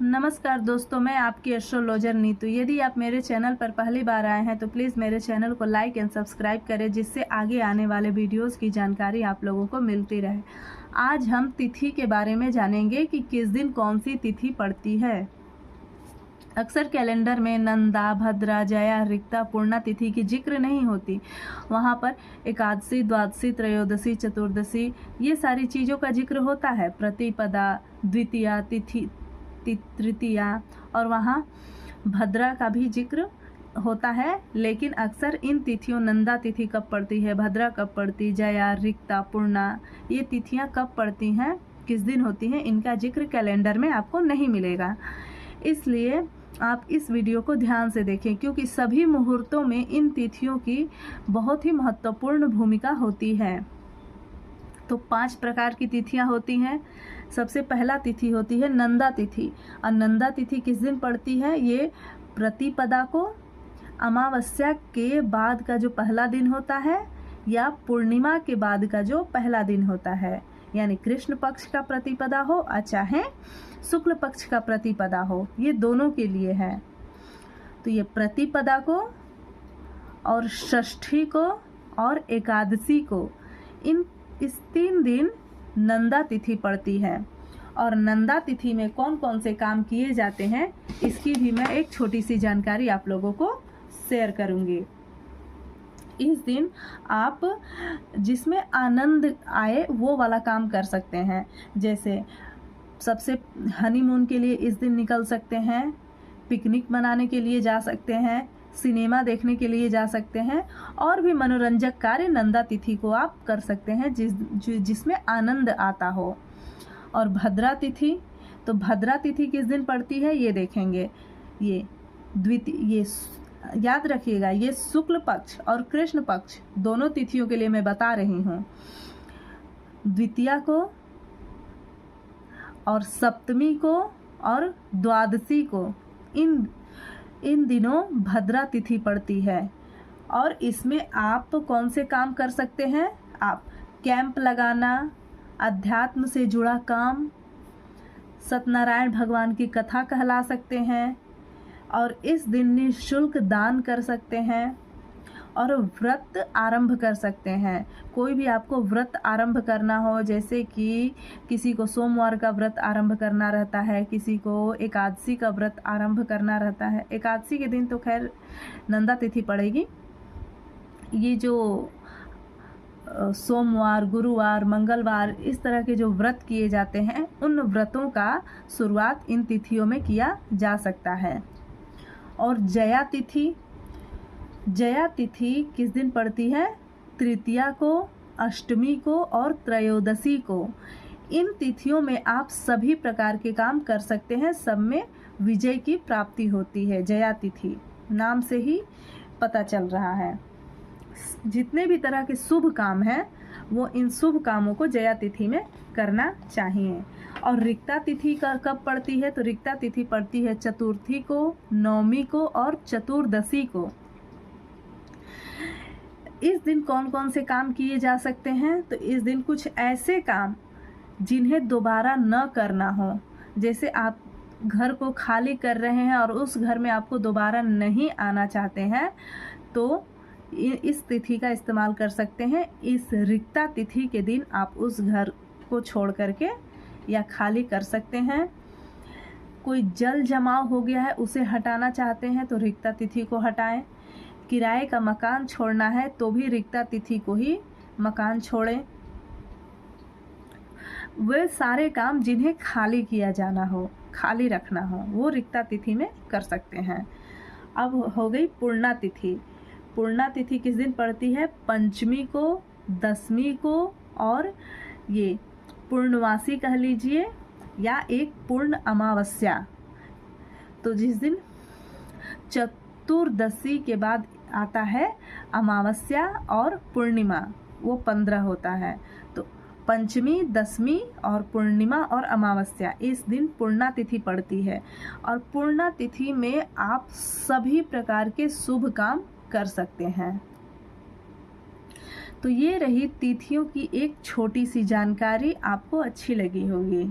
नमस्कार दोस्तों, मैं आपकी एस्ट्रोलॉजर नीतू। यदि आप मेरे चैनल पर पहली बार आए हैं तो प्लीज़ मेरे चैनल को लाइक एंड सब्सक्राइब करें, जिससे आगे आने वाले वीडियोस की जानकारी आप लोगों को मिलती रहे। आज हम तिथि के बारे में जानेंगे कि किस दिन कौन सी तिथि पड़ती है। अक्सर कैलेंडर में नंदा, भद्रा, जया, रिक्ता, पूर्णा तिथि की जिक्र नहीं होती। वहाँ पर एकादशी, द्वादशी, त्रयोदशी, चतुर्दशी ये सारी चीज़ों का जिक्र होता है। प्रतिपदा, द्वितीया, तिथि, तृतीया और वहाँ भद्रा का भी जिक्र होता है। लेकिन अक्सर इन तिथियों, नंदा तिथि कब पड़ती है, भद्रा कब पड़ती, जया, रिक्ता, पूर्णा, ये तिथियाँ कब पड़ती हैं, किस दिन होती हैं, इनका जिक्र कैलेंडर में आपको नहीं मिलेगा। इसलिए आप इस वीडियो को ध्यान से देखें, क्योंकि सभी मुहूर्तों में इन तिथियों की बहुत ही महत्वपूर्ण भूमिका होती है। तो 5 प्रकार की तिथियां होती हैं। सबसे पहला तिथि होती है नंदा तिथि। और नंदा तिथि किस दिन पड़ती है? ये प्रतिपदा को, अमावस्या के बाद का जो पहला दिन होता है, या पूर्णिमा के बाद का जो पहला दिन होता है। यानी कृष्ण पक्ष का प्रतिपदा हो और चाहे शुक्ल पक्ष का प्रतिपदा हो, ये दोनों के लिए है। तो ये प्रतिपदा को और षष्ठी को और एकादशी को, इस 3 दिन नंदा तिथि पड़ती है। और नंदा तिथि में कौन कौन से काम किए जाते हैं, इसकी भी मैं एक छोटी सी जानकारी आप लोगों को शेयर करूंगी। इस दिन आप जिसमें आनंद आए वो वाला काम कर सकते हैं। जैसे सबसे हनीमून के लिए इस दिन निकल सकते हैं, पिकनिक मनाने के लिए जा सकते हैं, सिनेमा देखने के लिए जा सकते हैं, और भी मनोरंजक कार्य नंदा तिथि को आप कर सकते हैं जिसमें आनंद आता हो। और भद्रा तिथि, तो भद्रा तिथि किस दिन पड़ती है ये देखेंगे। ये याद रखिएगा, ये शुक्ल पक्ष और कृष्ण पक्ष दोनों तिथियों के लिए मैं बता रही हूँ। द्वितीया को और सप्तमी को और द्वादशी को, इन दिनों भद्रा तिथि पड़ती है। और इसमें आप कौन से काम कर सकते हैं? आप कैंप लगाना, अध्यात्म से जुड़ा काम, सत्यनारायण भगवान की कथा कहला सकते हैं, और इस दिन निःशुल्क दान कर सकते हैं, और व्रत आरंभ कर सकते हैं। कोई भी आपको व्रत आरंभ करना हो, जैसे कि किसी को सोमवार का व्रत आरंभ करना रहता है, किसी को एकादशी का व्रत आरंभ करना रहता है। एकादशी के दिन तो खैर नंदा तिथि पड़ेगी। ये जो सोमवार, गुरुवार, मंगलवार इस तरह के जो व्रत किए जाते हैं, उन व्रतों का शुरुआत इन तिथियों में किया जा सकता है। और जया तिथि, जया तिथि किस दिन पड़ती है? तृतीया को, अष्टमी को और त्रयोदशी को। इन तिथियों में आप सभी प्रकार के काम कर सकते हैं, सब में विजय की प्राप्ति होती है। जया तिथि नाम से ही पता चल रहा है। जितने भी तरह के शुभ काम हैं, वो इन शुभ कामों को जया तिथि में करना चाहिए। और रिक्ता तिथि कब पड़ती है? तो रिक्ता तिथि पड़ती है चतुर्थी को, नवमी को और चतुर्दशी को। इस दिन कौन कौन से काम किए जा सकते हैं? तो इस दिन कुछ ऐसे काम जिन्हें दोबारा न करना हो, जैसे आप घर को खाली कर रहे हैं और उस घर में आपको दोबारा नहीं आना चाहते हैं, तो इस तिथि का इस्तेमाल कर सकते हैं। इस रिक्ता तिथि के दिन आप उस घर को छोड़ करके या खाली कर सकते हैं। कोई जल जमाव हो गया है, उसे हटाना चाहते हैं तो रिक्ता तिथि को हटाएं। किराए का मकान छोड़ना है तो भी रिक्ता तिथि को ही मकान छोड़ें। वे सारे काम जिन्हें खाली किया जाना हो, खाली रखना हो, वो रिक्ता तिथि में कर सकते हैं। अब हो गई पूर्णा तिथि। पूर्णा तिथि किस दिन पड़ती है? पंचमी को, दसवीं को और ये पूर्णवासी कह लीजिए, या एक पूर्ण अमावस्या। तो जिस दिन चतुर्दशी के बाद आता है अमावस्या और पूर्णिमा, वो 15 होता है। तो पंचमी, दसवीं और पूर्णिमा और अमावस्या, इस दिन पूर्णा तिथि पड़ती है। और पूर्णा तिथि में आप सभी प्रकार के शुभ काम कर सकते हैं। तो ये रही तिथियों की एक छोटी सी जानकारी, आपको अच्छी लगी होगी।